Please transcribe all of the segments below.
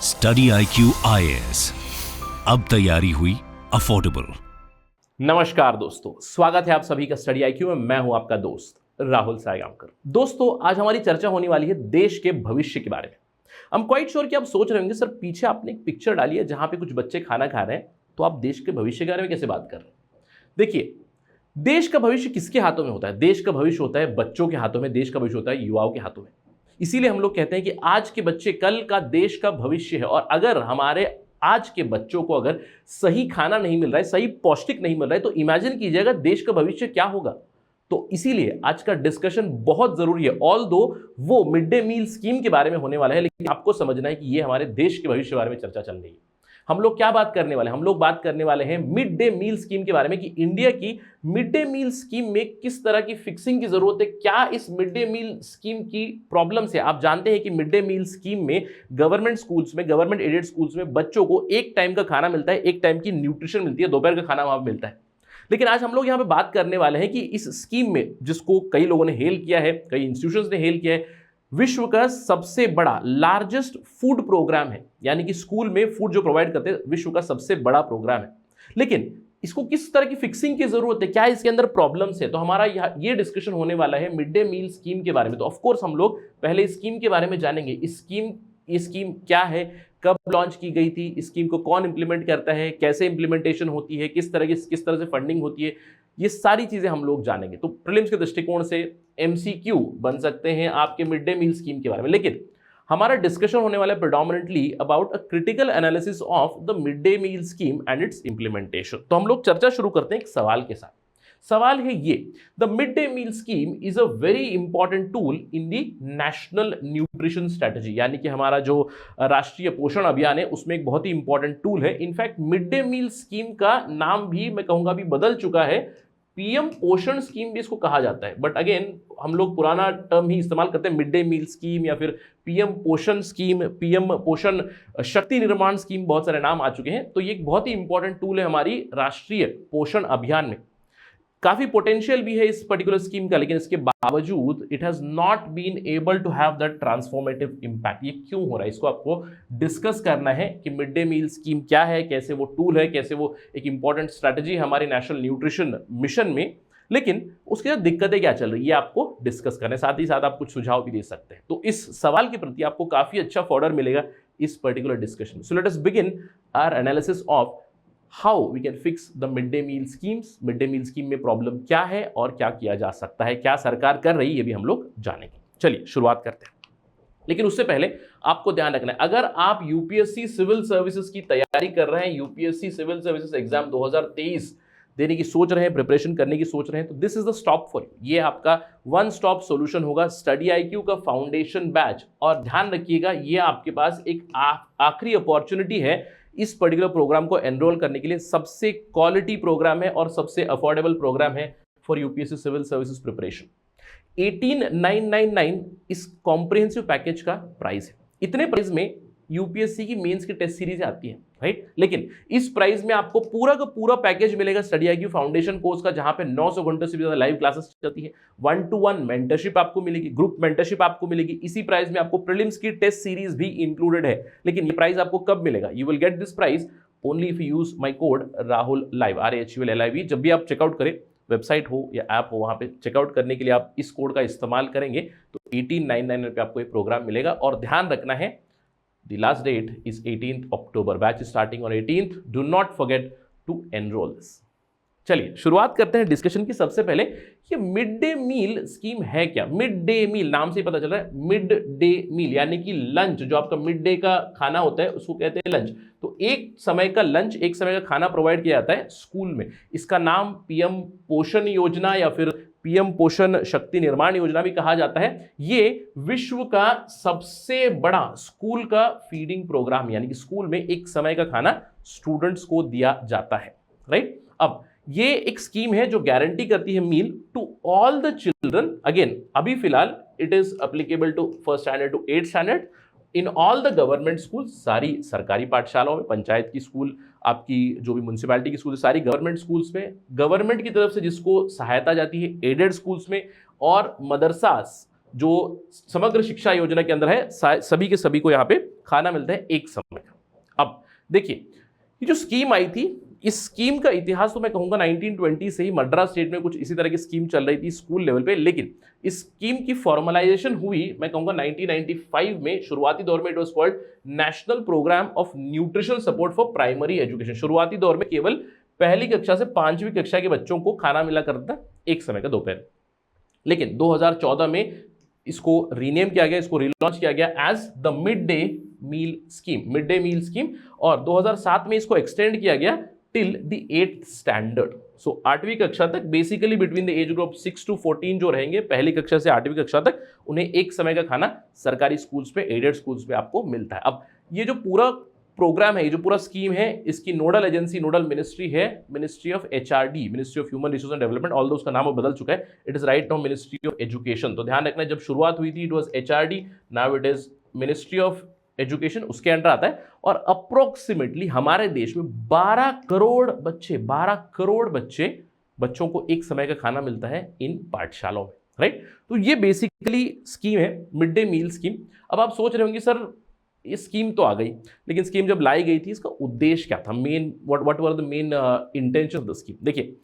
Study IQ IAS, अब तैयारी हुई अफोर्डेबल। नमस्कार दोस्तों, स्वागत है आप सभी का स्टडी IQ में। मैं हूं आपका दोस्त राहुल सायगांवकर। दोस्तों, आज हमारी चर्चा होने वाली है देश के भविष्य के बारे में। हम क्वाइट श्योर कि आप सोच रहे होंगे, सर पीछे आपने एक पिक्चर डाली है जहां पे कुछ बच्चे खाना खा रहे हैं, तो आप देश के भविष्य के बारे में कैसे बात कर रहे हैं? देखिए, देश का भविष्य किसके हाथों में होता है? देश का भविष्य होता है बच्चों के हाथों में, देश का भविष्य होता है युवाओं के हाथों में। इसीलिए हम लोग कहते हैं कि आज के बच्चे कल का देश का भविष्य है, और अगर हमारे आज के बच्चों को अगर सही खाना नहीं मिल रहा है, सही पौष्टिक नहीं मिल रहा है, तो इमेजिन कीजिएगा देश का भविष्य क्या होगा। तो इसीलिए आज का डिस्कशन बहुत जरूरी है। ऑल दो वो मिड डे मील स्कीम के बारे में होने वाला है, लेकिन आपको समझना है कि ये हमारे देश के भविष्य के बारे में चर्चा चल रही है। हम लोग क्या बात करने वाले हैं? हम लोग बात करने वाले हैं मिड डे मील स्कीम के बारे में, कि इंडिया की मिड डे मील स्कीम में किस तरह की फिक्सिंग की जरूरत है, क्या इस मिड डे मील स्कीम की प्रॉब्लम्स है। आप जानते हैं कि मिड डे मील स्कीम में गवर्नमेंट स्कूल्स में, गवर्नमेंट एडेड स्कूल्स में बच्चों को एक टाइम का खाना मिलता है, एक टाइम की न्यूट्रिशन मिलती है, दोपहर का खाना वहां मिलता है। लेकिन आज हम लोग यहां पे बात करने वाले हैं कि इस स्कीम में, जिसको कई लोगों ने हेल किया है, कई इंस्टीट्यूशंस ने हेल किया है, विश्व का सबसे बड़ा लार्जेस्ट फूड प्रोग्राम है, यानी कि स्कूल में फूड जो प्रोवाइड करते हैं, विश्व का सबसे बड़ा प्रोग्राम है। लेकिन इसको किस तरह की फिक्सिंग की जरूरत है, क्या इसके अंदर प्रॉब्लम्स है, तो हमारा ये डिस्कशन होने वाला है मिड डे मील स्कीम के बारे में। तो ऑफ कोर्स हम लोग पहले स्कीम के बारे में जानेंगे। ये स्कीम क्या है, कब लॉन्च की गई थी, स्कीम को कौन इंप्लीमेंट करता है, कैसे इंप्लीमेंटेशन होती है, किस तरह से फंडिंग होती है, ये सारी चीजें हम लोग जानेंगे। तो प्रीलिम्स के दृष्टिकोण से MCQ बन सकते हैं आपके मिड डे मील स्कीम के बारे में। लेकिन हमारा डिस्कशन होने वाला है predominantly about a critical analysis of the mid day meal scheme and its implementation. तो हम लोग चर्चा शुरू करते हैं एक सवाल के साथ। सवाल है ये: the mid day meal scheme is a very important tool in the national nutrition strategy, यानी कि हमारा जो राष्ट्रीय पोषण अभियान है उसमें एक बहुत ही इंपॉर्टेंट टूल है। In fact mid day meal scheme का नाम भी मैं कहूंगा भी बदल चुका है, PM पोषण स्कीम भी इसको कहा जाता है। बट अगेन हम लोग पुराना टर्म ही इस्तेमाल करते हैं, मिड डे मील स्कीम या फिर PM पोषण स्कीम, PM पोषण शक्ति निर्माण स्कीम, बहुत सारे नाम आ चुके हैं। तो ये एक बहुत ही इंपॉर्टेंट टूल है हमारी राष्ट्रीय पोषण अभियान में। काफी पोटेंशियल भी है इस पर्टिकुलर स्कीम का, लेकिन इसके बावजूद it has not been able to have that transformative impact. ये क्यों हो रहा है, इसको आपको डिस्कस करना है कि मिड डे मील स्कीम क्या है, कैसे वो टूल है, कैसे वो एक इंपॉर्टेंट स्ट्रैटेजी है हमारे नेशनल न्यूट्रिशन मिशन में। लेकिन उसके साथ दिक्कतें क्या चल रही है, ये आपको डिस्कस करना है। साथ ही साथ आप कुछ सुझाव भी दे सकते हैं। तो इस सवाल के प्रति आपको काफी अच्छा फॉर्डर मिलेगा इस particular discussion. So let us begin our analysis of how we can fix the mid day meal schemes. Mid day meal scheme में प्रॉब्लम क्या है और क्या किया जा सकता है, क्या सरकार कर रही है, ये भी हम लोग जानेंगे। चलिए शुरुआत करते हैं। लेकिन उससे पहले आपको ध्यान रखना है, अगर आप UPSC सिविल सर्विसेज की तैयारी कर रहे हैं, UPSC सिविल सर्विसेज एग्जाम 2023 देने की सोच रहे हैं, प्रिपरेशन करने की सोच रहे हैं, तो this is the stop for you. ये आपका वन स्टॉप सॉल्यूशन होगा, स्टडी IQ का फाउंडेशन बैच। और ध्यान रखिएगा, ये आपके पास एक आखिरी अपॉर्चुनिटी है इस पर्टिकुलर प्रोग्राम को एनरोल करने के लिए। सबसे क्वालिटी प्रोग्राम है और सबसे अफोर्डेबल प्रोग्राम है for UPSC civil services preparation. 18,999 इस कॉम्प्रिहेंसिव पैकेज का प्राइस है। इतने प्राइस में UPSC की मेंस की टेस्ट सीरीज आती है, राइट? लेकिन इस प्राइस में आपको पूरा का पूरा पैकेज मिलेगा स्टडी IQ फाउंडेशन कोर्स का, जहां पे 900 घंटे से भी ज्यादा लाइव क्लासेस चलती है, 1-to-1 मेंटरशिप आपको मिलेगी, ग्रुप मेंटरशिप आपको मिलेगी। इसी प्राइस में आपको प्रीलिम्स की टेस्ट सीरीज भी इंक्लूडेड है। लेकिन ये प्राइस आपको कब मिलेगा? You will get this price only if you use my code Rahul live, RAHULLIV। जब भी आप चेकआउट करें, वेबसाइट हो या ऐप हो, वहां पे चेकआउट करने के लिए आप इस कोड का इस्तेमाल करेंगे तो 18,999 पे आपको ये प्रोग्राम मिलेगा। और ध्यान रखना है, the last date is 18th October, batch is starting on 18th, do not forget to enroll this। चलिए शुरुआत करते हैं डिस्कशन की। सबसे पहले ये मिड डे मील स्कीम है क्या? मिड डे मील नाम से ही पता चल रहा है, मिड डे मील यानी कि लंच, जो आपका मिड डे का खाना होता है उसको कहते हैं लंच। तो एक समय का लंच, एक समय का खाना प्रोवाइड किया जाता है स्कूल में। इसका नाम PM पोषण योजना या फिर PM पोषण शक्ति निर्माण योजना भी कहा जाता है। ये विश्व का सबसे बड़ा स्कूल का फीडिंग प्रोग्राम, यानी कि स्कूल में एक समय का खाना स्टूडेंट्स को दिया जाता है, राइट? अब ये एक स्कीम है जो गारंटी करती है meal to all the children. Again अभी फिलहाल it is applicable to 1st standard to 8th standard in all the government school. सारी सरकारी पाठशालाओं में, पंचायत की स्कूल, आपकी जो भी म्यूनसिपैलिटी की स्कूल, सारी गवर्नमेंट स्कूल्स में, गवर्नमेंट की तरफ से जिसको सहायता जाती है एडेड स्कूल्स में, और मदरसास जो समग्र शिक्षा योजना के अंदर है, सभी के सभी को यहाँ पे खाना मिलता है एक समय का। अब देखिए, ये जो स्कीम आई थी, इस स्कीम का इतिहास तो मैं कहूंगा 1920 से ही मद्रास स्टेट में कुछ इसी तरह की स्कीम चल रही थी स्कूल लेवल पे, लेकिन इस स्कीम की फॉर्मलाइजेशन हुई मैं कहूंगा 1995 में। शुरुआती दौर में it was called national program of nutritional support for primary education. शुरुआती दौर में केवल पहली कक्षा से 5वीं कक्षा के बच्चों को खाना मिला करता था एक समय का दोपहर, लेकिन 2014 में इसको रीनेम किया गया, इसको रिलॉन्च किया गया as the mid day meal scheme, और 2007 में इसको एक्सटेंड किया गया टिल द 8th स्टैंडर्ड। सो 8वीं कक्षा तक, basically between the age group 6 to 14 जो रहेंगे, पहली कक्षा से 8वीं कक्षा तक, उन्हें एक समय का खाना सरकारी स्कूल्स पे, एडेड स्कूल्स पे आपको मिलता है। अब ये जो पूरा प्रोग्राम है, ये जो पूरा स्कीम है, इसकी नोडल एजेंसी, नोडल मिनिस्ट्री है ministry of HRD, ministry of human resource and development, although उसका नाम बदल चुका है, it is right now ministry of education. तो ध्यान रखना, जब शुरुआत हुई थी it was HRD, now it is ministry of education, उसके अंडर आता है। और अप्रोक्सीमेटली हमारे देश में 12 करोड़ बच्चों को एक समय का खाना मिलता है इन पाठशालाओं में, राइट। तो ये बेसिकली स्कीम है मिड डे मील स्कीम। अब आप सोच रहे होंगे सर ये स्कीम तो आ गई, लेकिन स्कीम जब लाई गई थी इसका उद्देश्य क्या था, main what were the main intention of the scheme. देखिए,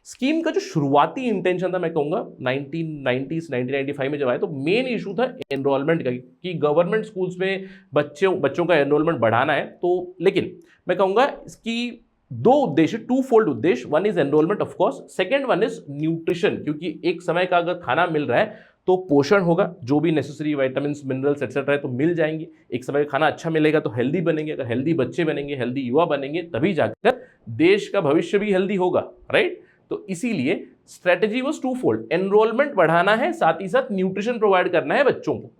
स्कीम का जो शुरुआती इंटेंशन था मैं कहूंगा 1995 में जब आया, तो मेन इशू था एनरोलमेंट का, कि गवर्नमेंट स्कूल्स में बच्चों का एनरोलमेंट बढ़ाना है। तो लेकिन मैं कहूंगा इसकी दो उद्देश्य, टू फोल्ड उद्देश्य, one is enrolment of course, second one is nutrition, क्योंकि एक समय का अगर खाना मिल रहा है तो पोषण होगा, जो भी नेसेसरी विटामिन मिनरल्स एक्सेट्रा है तो मिल जाएंगे। एक समय का खाना अच्छा मिलेगा तो हेल्दी बनेंगे, अगर हेल्दी बच्चे बनेंगे, हेल्दी युवा बनेंगे, तभी जाकर देश का भविष्य भी हेल्दी होगा, राइट। तो इसीलिए strategy was two fold, enrolment बढ़ाना है, साथ ही साथ न्यूट्रिशन प्रोवाइड करना है बच्चों को।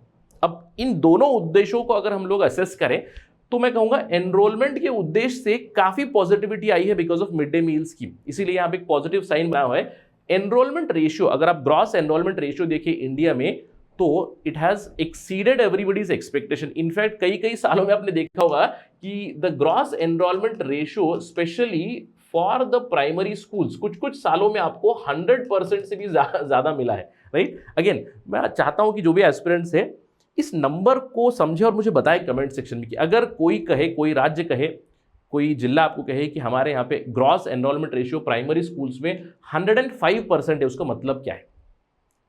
अब इन दोनों उद्देश्यों को अगर हम लोग असेस करें तो मैं कहूंगा एनरोलमेंट के उद्देश्य से काफी पॉजिटिविटी आई है because of mid day meal scheme, इसीलिए यहां पे एक पॉजिटिव साइन बना हुआ है। एनरोलमेंट रेशियो, अगर आप ग्रॉस एनरोलमेंट रेशियो देखिए इंडिया में, तो it has exceeded everybody's expectation. In fact कई सालों में आपने देखा होगा कि the gross enrolment ratio specially for the primary schools कुछ सालों में आपको 100% से भी ज्यादा मिला है, राइट। अगेन मैं चाहता हूं कि जो भी एस्पिरेंट्स है इस नंबर को समझे और मुझे बताए कमेंट सेक्शन में कि अगर कोई कहे, कोई राज्य कहे, कोई जिला आपको कहे कि हमारे यहाँ पे gross enrolment ratio primary schools में 105% है, उसका मतलब क्या है,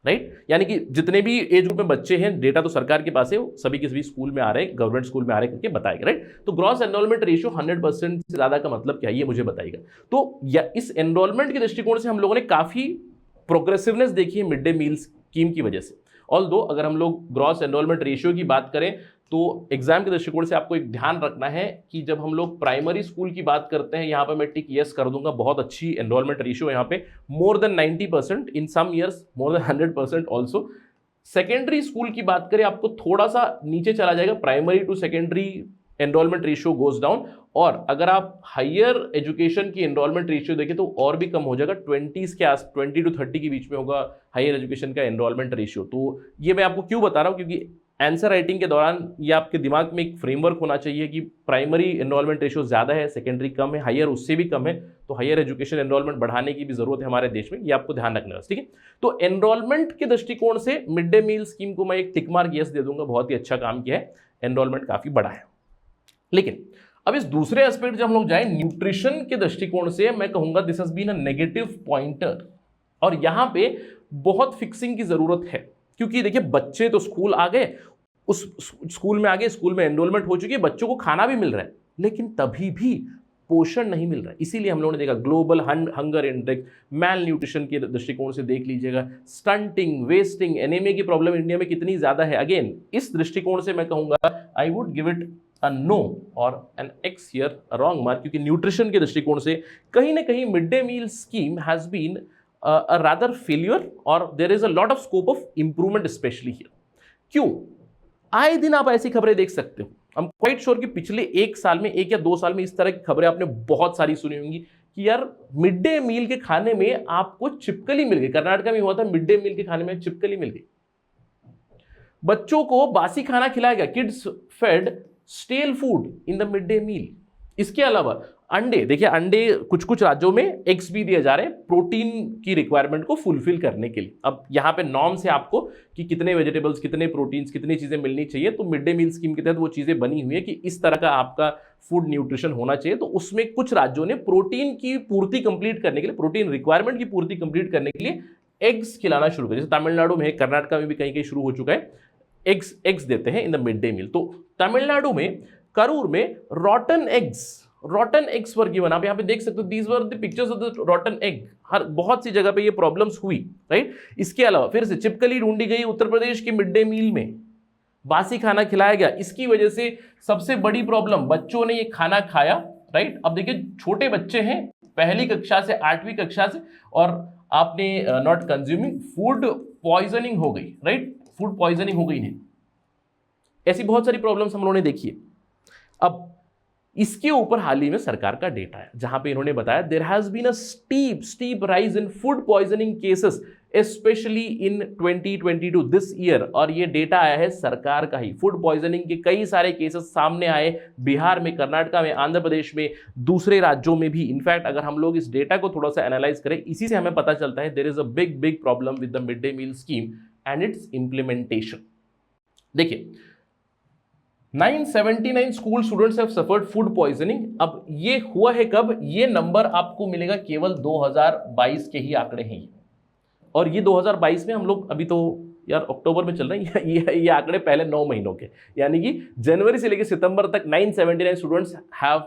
राइट। यानी कि जितने भी एज ग्रुप में बच्चे हैं, डेटा तो सरकार के पास है, सभी के सभी स्कूल में आ रहे हैं, गवर्नमेंट स्कूल में आ रहे हैं करके बताएगा, राइट। तो ग्रॉस एनरोलमेंट रेशियो 100% से ज्यादा का मतलब क्या है, ये मुझे बताएगा। तो या इस एनरोलमेंट के दृष्टिकोण से हम लोगों ने काफी प्रोग्रेसिवनेस देखी है मिड डे मील स्कीम की वजह से। ऑल्दो अगर हम लोग ग्रॉस एनरोलमेंट रेशियो की बात करें तो एग्जाम के दृष्टिकोण से आपको एक ध्यान रखना है कि जब हम लोग प्राइमरी स्कूल की बात करते हैं, यहां पर मैं टिक यस कर दूंगा, बहुत अच्छी एनरोलमेंट रेशियो है यहाँ पे, more than 90%, in some years more than 100% also. Secondary school की बात करें आपको थोड़ा सा नीचे चला जाएगा, primary to secondary enrolment ratio goes down, और अगर आप हायर एजुकेशन की एनरोलमेंट रेशियो देखें तो और भी कम हो जाएगा, 20 to 30 के बीच में होगा हायर एजुकेशन का एनरोलमेंट रेशियो। तो ये मैं आपको क्यों बता रहा हूँ, क्योंकि आंसर राइटिंग के दौरान ये आपके दिमाग में एक फ्रेमवर्क होना चाहिए कि प्राइमरी एनरोलमेंट रेशियो ज़्यादा है, सेकेंडरी कम है, हायर उससे भी कम है, तो हायर एजुकेशन एनरोलमेंट बढ़ाने की भी जरूरत है हमारे देश में, ये आपको ध्यान रखना है, ठीक है। तो एनरोलमेंट के दृष्टिकोण से मिड डे मील स्कीम को मैं एक टिक मार्क यस दे दूंगा, बहुत ही अच्छा काम किया है, एनरोलमेंट काफ़ी बड़ा है। लेकिन अब इस दूसरे एस्पेक्ट जब हम लोग जाएं न्यूट्रिशन के दृष्टिकोण से, मैं कहूंगा this has been a negative pointer, और यहां पे बहुत फिक्सिंग की जरूरत है। क्योंकि देखिए बच्चे तो स्कूल आ गए, उस स्कूल में आ गए, स्कूल में एनरोलमेंट हो चुकी है, बच्चों को खाना भी मिल रहा है, लेकिन तभी भी पोषण नहीं मिल रहा है। इसीलिए हम लोगों ने देखा ग्लोबल हंगर इंडेक्स, मैल न्यूट्रिशन के दृष्टिकोण से देख लीजिएगा, स्टंटिंग, वेस्टिंग, एनीमिया की प्रॉब्लम इंडिया में कितनी ज्यादा है। अगेन इस दृष्टिकोण से मैं कहूंगा I would give it a no or an X here wrong mark, क्योंकि न्यूट्रिशन के दृष्टिकोण से कहीं ना कहीं mid day meal scheme has been a rather failure, और there is a lot of scope of improvement specially here. क्यों? आए दिन आप ऐसी खबरें देख सकते हो, हम क्वाइट श्योर कि पिछले एक साल में, 1 या 2 साल में इस तरह की खबरें आपने बहुत सारी सुनी होंगी कि यार मिड डे मील के खाने में आपको छिपकली मिल गई। कर्नाटक में हुआ था, मिड डे मील के खाने में छिपकली मिल गई, बच्चों को बासी खाना खिलाया गया, kids fed stale food in the mid day meal. इसके अलावा अंडे, देखिए अंडे कुछ कुछ राज्यों में एग्स भी दिए जा रहे हैं प्रोटीन की रिक्वायरमेंट को फुलफिल करने के लिए। अब यहाँ पे नॉर्म्स है आपको कि कितने वेजिटेबल्स, कितने प्रोटीन्स, कितनी चीजें मिलनी चाहिए, तो मिड डे मील स्कीम के तहत वो चीजें बनी हुई है कि इस तरह का आपका फूड न्यूट्रिशन होना चाहिए। तो उसमें कुछ राज्यों ने प्रोटीन की पूर्ति कंप्लीट करने के लिए, प्रोटीन रिक्वायरमेंट की पूर्ति कंप्लीट करने के लिए एग्स खिलाना शुरू कर, जैसे तमिलनाडु में, कर्नाटका में भी कहीं कहीं शुरू हो चुका है, एग्स देते हैं in the mid day meal. तो तमिलनाडु में करूर में रॉटन एग्स वर गिवन। आप यहाँ पे देख सकते हो, these were the pictures of the rotten egg. हर बहुत सी जगह पे ये प्रॉब्लम्स हुई, राइट। इसके अलावा फिर से छिपकली ढूंढी गई उत्तर प्रदेश के मिड डे मील में, बासी खाना खिलाया गया। इसकी वजह से सबसे बड़ी प्रॉब्लम, बच्चों ने ये खाना खाया, राइट। अब देखिए छोटे बच्चे हैं, पहली कक्षा से 8वीं कक्षा से, और आपने नॉट कंज्यूमिंग, फूड पॉइजनिंग हो गई, राइट, फूड पॉइजनिंग हो गई इन्हें। ऐसी बहुत सारी प्रॉब्लम्स हम लोगों ने देखी है। अब इसके ऊपर हाल ही में सरकार का डेटा है जहां पे इन्होंने बताया there has been a steep rise in food poisoning cases specially in 2022 this year. और ये डेटा आया है सरकार का ही। फूड पॉइजनिंग के कई सारे केसेस सामने आए बिहार में, कर्नाटका में, आंध्र प्रदेश में, दूसरे राज्यों में भी। इनफैक्ट अगर हम लोग इस डेटा को थोड़ा सा एनालाइज करें, इसी से हमें पता चलता है there is a big problem with the mid day meal scheme and its implementation. देखिए 979 school students have suffered food poisoning. अब ये हुआ है कब? ये नंबर आपको मिलेगा केवल 2022 के ही आंकड़े हैं, और ये 2022 में हम लोग अभी तो यार अक्टूबर में चल रहे हैं, ये आंकड़े पहले 9 महीनों के, यानी कि जनवरी से लेकर सितंबर तक 979 students have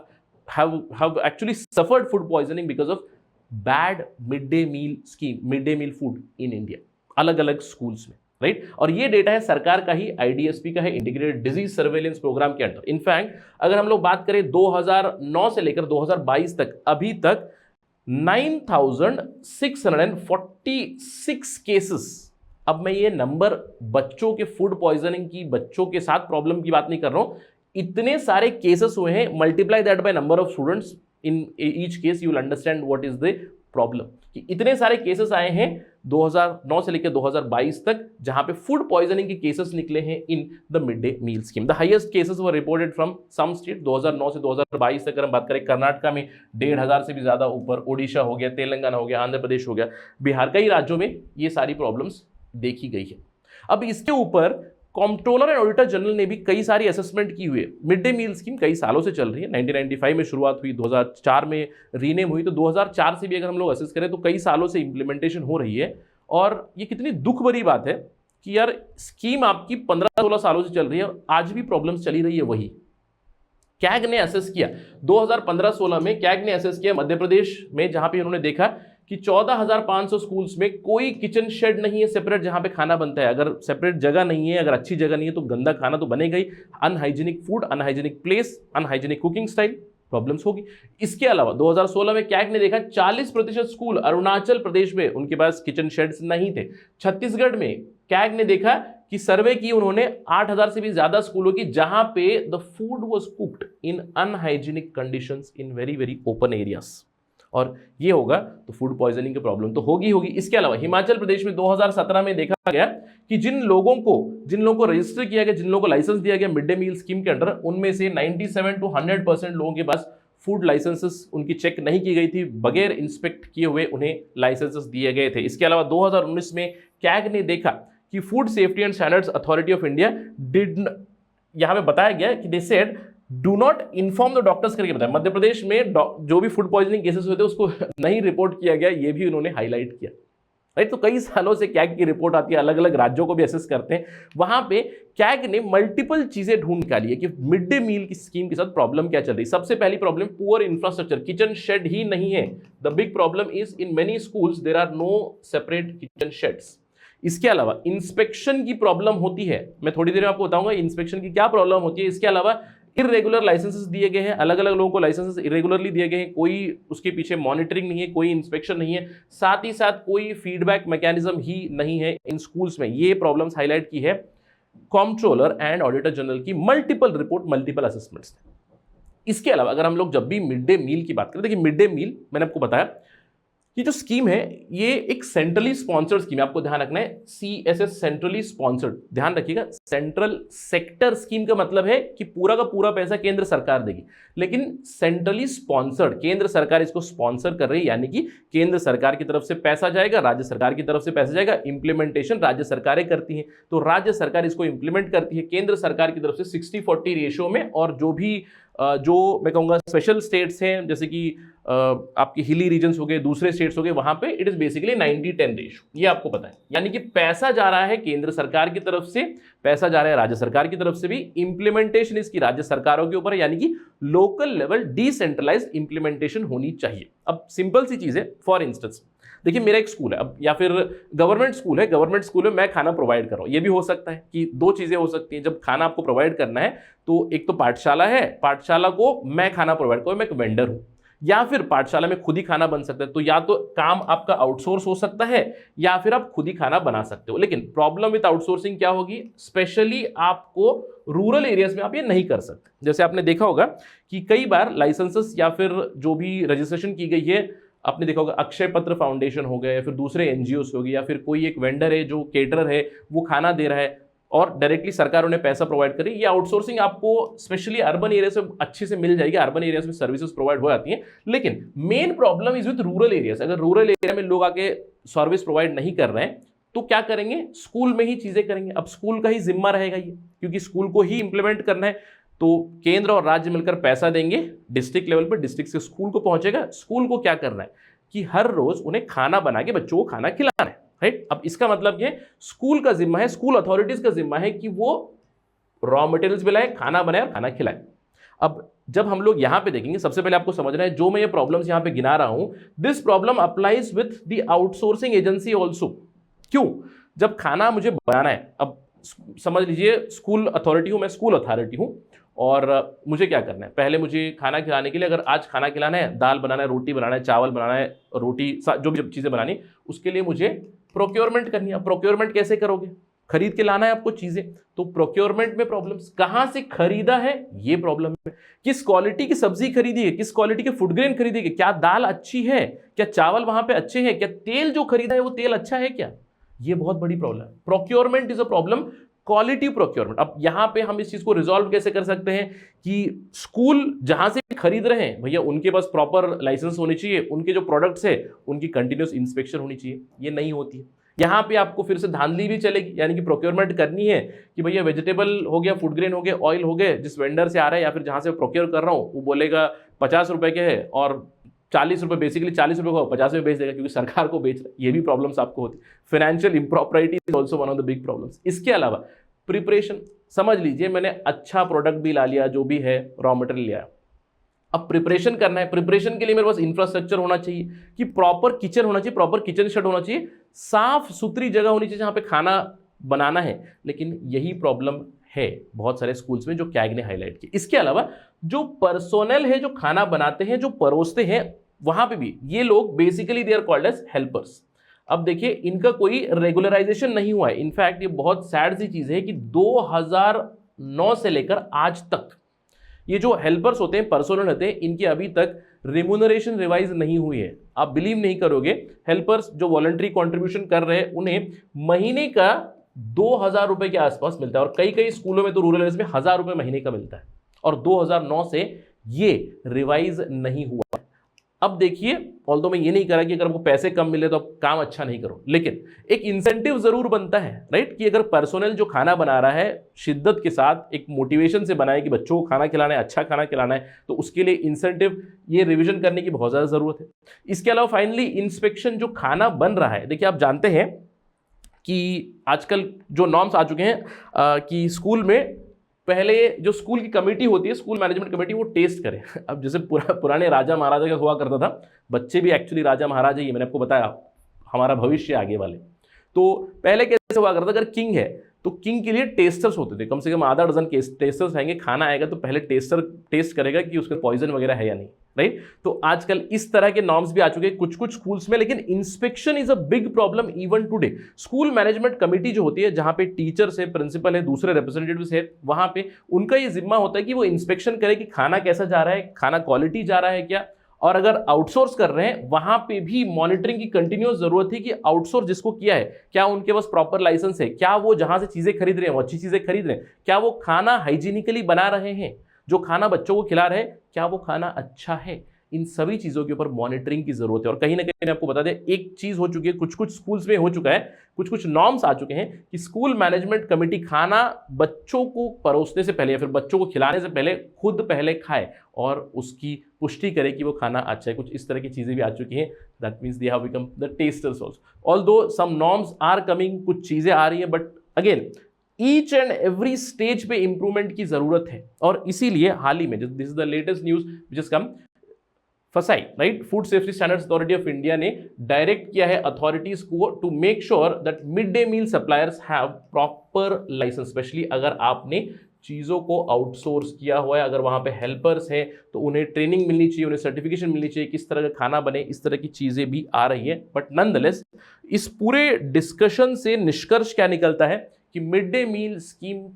actually suffered food poisoning because of bad mid day meal scheme, mid day meal food in India, अलग अलग स्कूल्स में, राइट। और ये डेटा है सरकार का ही, IDSP का है, इंटीग्रेटेड डिजीज सर्वेलेंस प्रोग्राम के अंडर। इनफैक्ट अगर हम लोग बात करें 2009 से लेकर 2022 तक, अभी तक 9646 केसेस। अब मैं ये नंबर बच्चों के फूड पॉइजनिंग की, बच्चों के साथ प्रॉब्लम की बात नहीं कर रहा हूं, इतने सारे केसेस हुए हैं, multiply that by number of students in each case, you will understand what is the problem. कि इतने सारे केसेस आए हैं 2009 से लेकर 2022 तक, जहां पे फूड पॉइजनिंग के केसेस निकले हैं in the mid day meal scheme. The highest cases were reported from some state. 2009 से 2022 तक अगर हम बात करें, कर्नाटका में 1500 से भी ज्यादा ऊपर, ओडिशा हो गया, तेलंगाना हो गया, आंध्र प्रदेश हो गया, बिहार, कई राज्यों में ये सारी प्रॉब्लम्स देखी गई है। अब इसके ऊपर कॉम्प्ट्रोलर एंड ऑडिटर जनरल ने भी कई सारी असेसमेंट की हुई है। मिड डे मील स्कीम कई सालों से चल रही है, 1995 में शुरुआत हुई, 2004 में रीनेम हुई, तो 2004 से भी अगर हम लोग असेस करें तो कई सालों से इंप्लीमेंटेशन हो रही है। और ये कितनी दुख भरी बात है कि यार स्कीम आपकी 15-16 सालों से चल रही है, आज भी प्रॉब्लम्स चली रही है। वही कैग ने असेस किया 2015-16 में, कैग ने असेस किया मध्य प्रदेश में, जहां पे उन्होंने देखा कि 14,500 स्कूल्स में कोई किचन शेड नहीं है सेपरेट जहां पे खाना बनता है। अगर सेपरेट जगह नहीं है, अगर अच्छी जगह नहीं है, तो गंदा खाना तो बनेगा ही। Unhygienic food, unhygienic place, unhygienic cooking style, problems होगी। इसके अलावा 2016 में कैग ने देखा 40% स्कूल अरुणाचल प्रदेश में उनके पास किचन शेड्स नहीं थे। छत्तीसगढ़ में कैग ने देखा कि सर्वे की उन्होंने 8,000 से भी ज्यादा स्कूलों की, जहां पे the food was cooked in unhygienic conditions in very open areas. और ये होगा तो फूड पॉइजनिंग की प्रॉब्लम तो होगी। इसके अलावा हिमाचल प्रदेश में 2017 में देखा गया कि जिन लोगों को रजिस्टर किया गया, जिन लोगों को लाइसेंस दिया गया मिड डे मील स्कीम के अंडर, उनमें से 97 to 100% लोगों के पास फूड लाइसेंसेस उनकी चेक नहीं की गई थी, बगैर इंस्पेक्ट किए हुए उन्हें लाइसेंसेस दिए गए थे। इसके अलावा 2019 में कैग ने देखा कि food safety and standards authority of India did, यहां पे बताया गया कि they said do not inform the doctors करके बताया। मध्य प्रदेश में जो भी फूड पॉइजनिंग केसेस हुए थे उसको नहीं रिपोर्ट किया गया, ये भी उन्होंने हाईलाइट किया, राइट। तो कई सालों से कैग की रिपोर्ट आती है, अलग अलग राज्यों को भी असेस करते हैं। वहां पे कैग ने मल्टीपल चीजें ढूंढ निकाली है कि मिड डे मील की स्कीम के साथ प्रॉब्लम क्या चल रही है। सबसे पहली problem poor infrastructure, kitchen shed ही नहीं है। The big problem is in many schools there are no separate kitchen sheds. इसके अलावा इंस्पेक्शन की प्रॉब्लम होती है, मैं थोड़ी देर में आपको बताऊंगा इंस्पेक्शन की क्या प्रॉब्लम होती है। इसके अलावा इरेगुलर लाइसेंसेस दिए गए हैं, अलग अलग लोगों को लाइसेंसेस इरेगुलरली दिए गए हैं, कोई उसके पीछे मॉनिटरिंग नहीं है, कोई इंस्पेक्शन नहीं है, साथ ही साथ कोई फीडबैक मैकेनिज्म ही नहीं है इन स्कूल्स में। ये प्रॉब्लम्स हाईलाइट की है कॉम्प्ट्रोलर एंड ऑडिटर जनरल की मल्टीपल रिपोर्ट, मल्टीपल असेसमेंट्स। इसके अलावा अगर हम लोग जब भी मिड डे मील की बात करें, देखिए मिड डे मील मैंने आपको बताया ये जो स्कीम है ये एक सेंट्रली स्पॉन्सर्ड स्कीम है, आपको ध्यान रखना है, CSS सेंट्रली स्पॉन्सर्ड, ध्यान रखिएगा। सेंट्रल सेक्टर स्कीम का मतलब है कि पूरा का पूरा पैसा केंद्र सरकार देगी, लेकिन सेंट्रली स्पॉन्सर्ड, केंद्र सरकार इसको स्पॉन्सर कर रही है, यानी कि केंद्र सरकार की तरफ से पैसा जाएगा, राज्य सरकार की तरफ से पैसा जाएगा, इंप्लीमेंटेशन राज्य सरकारें करती हैं, तो राज्य सरकार इसको इंप्लीमेंट करती है केंद्र सरकार की तरफ से 60-40 रेशियो में, और जो भी जो मैं कहूँगा स्पेशल स्टेट्स हैं, जैसे कि आपके हिली रीजन्स हो गए, दूसरे स्टेट्स हो गए, वहां पे इट इज बेसिकली 90-10 रेशियो, ये आपको पता है। यानी कि पैसा जा रहा है केंद्र सरकार की तरफ से, पैसा जा रहा है राज्य सरकार की तरफ से भी, इंप्लीमेंटेशन इसकी राज्य सरकारों के ऊपर है, यानी कि लोकल लेवल डिसेंट्रलाइज्ड इंप्लीमेंटेशन होनी चाहिए। अब सिंपल सी चीज है, फॉर इंस्टेंस देखिए मेरा एक स्कूल है, अब या फिर गवर्नमेंट स्कूल है, गवर्नमेंट स्कूल में मैं खाना प्रोवाइड कर रहा हूँ, ये भी हो सकता है कि दो चीजें हो सकती हैं। जब खाना आपको प्रोवाइड करना है तो एक तो पाठशाला है, पाठशाला को मैं खाना प्रोवाइड करूँ, मैं एक वेंडर हूँ, या फिर पाठशाला में खुद ही खाना बन सकता है, तो या तो काम आपका आउटसोर्स हो सकता है या फिर आप खुद ही खाना बना सकते हो। लेकिन प्रॉब्लम विद आउटसोर्सिंग क्या होगी, स्पेशली आपको रूरल एरियाज में आप ये नहीं कर सकते। जैसे आपने देखा होगा कि कई बार लाइसेंसेस या फिर जो भी रजिस्ट्रेशन की गई है, आपने देखा होगा अक्षय पत्र फाउंडेशन हो गए या फिर दूसरे एनजीओस हो गए, या फिर कोई एक वेंडर है जो केटरर है वो खाना दे रहा है और डायरेक्टली सरकार उन्हें पैसा प्रोवाइड करे। ये आउटसोर्सिंग आपको स्पेशली अर्बन एरिया से अच्छे से मिल जाएगी, अर्बन एरियाज में सर्विसेज प्रोवाइड हो जाती हैं। लेकिन main problem is with rural areas. अगर रूरल एरिया में लोग आके सर्विस प्रोवाइड नहीं कर रहे हैं तो क्या करेंगे, स्कूल में ही चीजें करेंगे। अब स्कूल का ही जिम्मा रहेगा ये, क्योंकि स्कूल को ही इंप्लीमेंट करना है, तो केंद्र और राज्य मिलकर पैसा देंगे डिस्ट्रिक्ट लेवल पर, डिस्ट्रिक्ट से स्कूल को पहुंचेगा। स्कूल को क्या करना है कि हर रोज उन्हें खाना बना के बच्चों को खाना खिलाना है, राइट। अब इसका मतलब ये स्कूल का जिम्मा है, स्कूल अथॉरिटीज का जिम्मा है कि वो रॉ मटेरियल्स भी लाए, खाना बनाए और खाना खिलाए। अब जब हम लोग यहां पे देखेंगे, सबसे पहले आपको समझना है जो मैं ये प्रॉब्लम्स यहां पे गिना रहा हूं, this problem applies with the outsourcing agency also. क्यों, जब खाना मुझे बनाना है, अब समझ लीजिए स्कूल अथॉरिटी हूं, मैं स्कूल अथॉरिटी हूं और मुझे क्या करना है, पहले मुझे खाना खिलाने के लिए, अगर आज खाना खिलाना है, दाल बनाना है, रोटी बनाना है, चावल बनाना है, रोटी जो भी चीज़ें बनानी, उसके लिए मुझे प्रोक्योरमेंट करनी है। प्रोक्योरमेंट कैसे करोगे, खरीद के लाना है आपको चीज़ें, तो प्रोक्योरमेंट में प्रॉब्लम्स, कहाँ से खरीदा है ये प्रॉब्लम है, किस क्वालिटी की सब्जी खरीदी है, किस क्वालिटी के फूड ग्रेन खरीदी है, क्या दाल अच्छी है, क्या चावल वहाँ पे अच्छे हैं, क्या तेल जो खरीदा है वो तेल अच्छा है क्या, ये बहुत बड़ी प्रॉब्लम है। Procurement is a problem, quality procurement. अब यहां पे हम इस चीज को रिजॉल्व कैसे कर सकते हैं कि स्कूल जहां से खरीद रहे हैं भैया उनके पास प्रॉपर लाइसेंस होनी चाहिए, उनके जो प्रोडक्ट्स है उनकी कंटिन्यूस इंस्पेक्शन होनी चाहिए, ये नहीं होती है। यहां पे आपको फिर से धांधली भी चलेगी, यानी कि प्रोक्योरमेंट करनी है कि भैया वेजिटेबल हो गया, फूड ग्रेन हो गया, ऑयल हो गए, जिस वेंडर से आ रहा है या फिर जहां से प्रोक्योर कर रहा हूं वो बोलेगा 50 रुपए के है और 40 रुपए, बेसिकली 40 रुपए को 50 में बेच देगा क्योंकि सरकार को बेच रहा है। ये भी प्रॉब्लम्स आपको होती है। Financial impropriety is also one of the big problems. इसके अलावा प्रिपरेशन, समझ लीजिए मैंने अच्छा प्रोडक्ट भी ला लिया, जो भी है रॉ मटेरियल लिया, अब प्रिपरेशन करना है। प्रिपरेशन के लिए मेरे पास इंफ्रास्ट्रक्चर होना चाहिए कि प्रॉपर किचन होना चाहिए, प्रॉपर किचन शेड होना चाहिए, साफ सुथरी जगह होनी चाहिए जहां पे खाना बनाना है। लेकिन यही प्रॉब्लम है बहुत सारे स्कूल्स में जो कैग ने हाईलाइट की। इसके अलावा जो पर्सोनल है जो खाना बनाते हैं, जो परोसते हैं, वहां पे भी ये लोग basically they are called as helpers. अब देखिए इनका कोई रेगुलराइजेशन नहीं हुआ है। इनफैक्ट ये बहुत सैड सी चीज है कि 2009 से लेकर आज तक ये जो हेल्पर्स होते हैं, पर्सोनल होते हैं, इनकी अभी तक रिम्यूनरेशन रिवाइज नहीं हुई है। आप बिलीव नहीं करोगे, हेल्पर्स जो वॉलंटरी कंट्रीब्यूशन कर रहे हैं उन्हें महीने का 2000 रुपए के आसपास मिलता है, और कई कई स्कूलों में तो रूरल एरियाज में 1000 रुपए महीने का मिलता है, और 2009 से ये रिवाइज नहीं हुआ। अब देखिए, ऑल्दो मैं ये नहीं करा कि अगर आपको पैसे कम मिले तो आप काम अच्छा नहीं करो, लेकिन एक इंसेंटिव जरूर बनता है, राइट, कि अगर पर्सोनल जो खाना बना रहा है शिद्दत के साथ एक मोटिवेशन से बनाए कि बच्चों को खाना खिलाना है, अच्छा खाना खिलाना है, तो उसके लिए इंसेंटिव ये रिवीजन करने की बहुत ज़्यादा ज़रूरत है। इसके अलावा फाइनली इंस्पेक्शन, जो खाना बन रहा है, देखिए आप जानते हैं कि आजकल जो नॉर्म्स आ चुके हैं कि स्कूल में पहले जो स्कूल की कमेटी होती है, स्कूल मैनेजमेंट कमेटी, वो टेस्ट करे। अब जैसे पुराने राजा महाराजा का हुआ करता था, बच्चे भी एक्चुअली राजा महाराजा ही, मैंने आपको बताया हमारा भविष्य आगे वाले। तो पहले कैसे हुआ करता था, अगर किंग है तो किंग के लिए टेस्टर्स होते थे, कम से कम आधा डजन टेस्टर्स आएंगे, खाना आएगा तो पहले टेस्टर टेस्ट करेगा कि उसका पॉइजन वगैरह है या नहीं, राइट। तो आजकल इस तरह के नॉर्म्स भी आ चुके हैं कुछ कुछ स्कूल्स में, लेकिन inspection is a big problem even today. School management committee जो होती है, जहां पे टीचर्स है, प्रिंसिपल है, दूसरे रिप्रेजेंटेटिव्स है, वहां पे उनका ये जिम्मा होता है कि वो इंस्पेक्शन करे कि खाना कैसा जा रहा है, खाना क्वालिटी जा रहा है क्या, और अगर आउटसोर्स कर रहे हैं वहां पे भी मॉनिटरिंग की कंटिन्यूअस जरूरत है कि आउटसोर्स जिसको किया है क्या उनके पास प्रॉपर लाइसेंस है, क्या वो जहां से चीजें खरीद रहे हैं वो अच्छी चीजें खरीद रहे हैं, क्या वो खाना हाइजीनिकली बना रहे हैं, जो खाना बच्चों को खिला रहे हैं क्या वो खाना अच्छा है। इन सभी चीजों के ऊपर मॉनिटरिंग की जरूरत है। और कहीं ना कहीं आपको बता दें एक चीज हो चुकी है, कुछ कुछ स्कूल्स में हो चुका है, कुछ कुछ नॉर्म्स आ चुके हैं कि स्कूल मैनेजमेंट कमेटी खाना बच्चों को परोसने से पहले या फिर बच्चों को खिलाने से पहले खुद पहले खाए और उसकी पुष्टि करे कि वो खाना अच्छा है। कुछ इस तरह की चीजें भी आ चुकी हैं। That means they have become the tasters also, although some norms are coming, कुछ चीजें आ रही है, but again each and every stage पे इंप्रूवमेंट की जरूरत है। और इसीलिए हाल ही में this is the latest news which is come, FSSAI right, food safety standards authority of India ने डायरेक्ट किया है अथॉरिटीज को to make sure that mid day meal suppliers have proper licence. Specially अगर आपने चीज़ों को आउटसोर्स किया हुआ है, अगर वहाँ पे हेल्पर्स हैं तो उन्हें ट्रेनिंग मिलनी चाहिए, उन्हें सर्टिफिकेशन मिलनी चाहिए, किस तरह का खाना बने, इस तरह की चीज़ें भी आ रही है। बट नॉनदलेस इस पूरे डिस्कशन से निष्कर्ष क्या निकलता है कि मिड डे मील स्कीम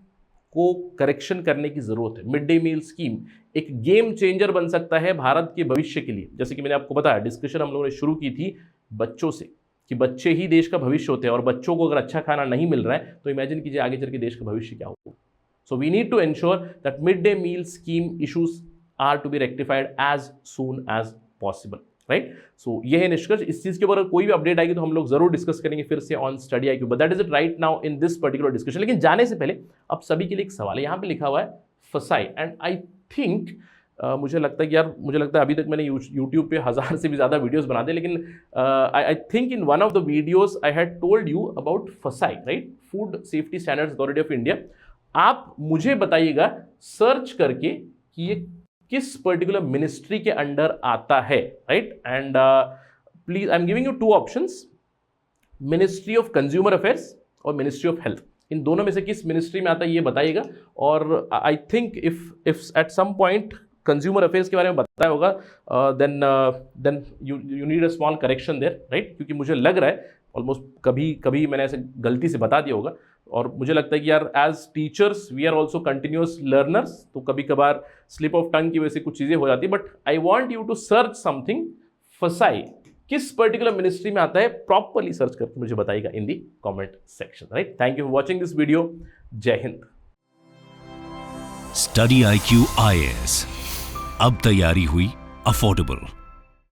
को करेक्शन करने की जरूरत है। मिड डे मील स्कीम एक गेम चेंजर बन सकता है भारत के भविष्य के लिए। जैसे कि मैंने आपको बताया, डिस्कशन हम लोगों ने शुरू की थी बच्चों से कि बच्चे ही देश का भविष्य होते हैं और बच्चों को अगर अच्छा खाना नहीं मिल रहा है तो इमेजिन कीजिए आगे चल के देश का भविष्य क्या होगा। So we need to ensure that mid day meal scheme issues are to be rectified as soon as possible, right. So ये है निष्कर्ष। इस चीज के ऊपर कोई भी अपडेट आएगी तो हम लोग जरूर डिस्कस करेंगे फिर से on study IQ, but that is it right now in this particular discussion. लेकिन जाने से पहले अब सभी के लिए एक सवाल है, यहाँ पे लिखा हुआ है फसाई, एंड आई थिंक मुझे लगता है कि यार, मुझे लगता है अभी तक मैंने यूट्यूब पे 1000 से भी ज़्यादा वीडियोस बना दे, लेकिन I think in one of the videos I had told you about FSSAI, right, food safety standards authority of India. आप मुझे बताइएगा सर्च करके कि ये किस पर्टिकुलर मिनिस्ट्री के अंडर आता है, right. And please I am giving you 2 options, ministry of consumer affairs और मिनिस्ट्री ऑफ हेल्थ। इन दोनों में से किस मिनिस्ट्री में आता है ये बताइएगा। और I think if at some point consumer affairs के बारे में बताया होगा then you need a small correction there, right, क्योंकि मुझे लग रहा है ऑलमोस्ट कभी मैंने ऐसे गलती से बता दिया होगा। और मुझे लगता है कि यार as teachers we are also continuous learners, तो कभी कभार स्लिप ऑफ टंग की वजह से कुछ चीज़ें हो जाती है। But I want you to search something, फसाई किस पर्टिकुलर मिनिस्ट्री में आता है, प्रॉपरली सर्च करके मुझे बताइएगा in the comment section, right. Thank you for watching this video. जय हिंद। स्टडी IQ IAS, अब तैयारी हुई अफोर्डेबल।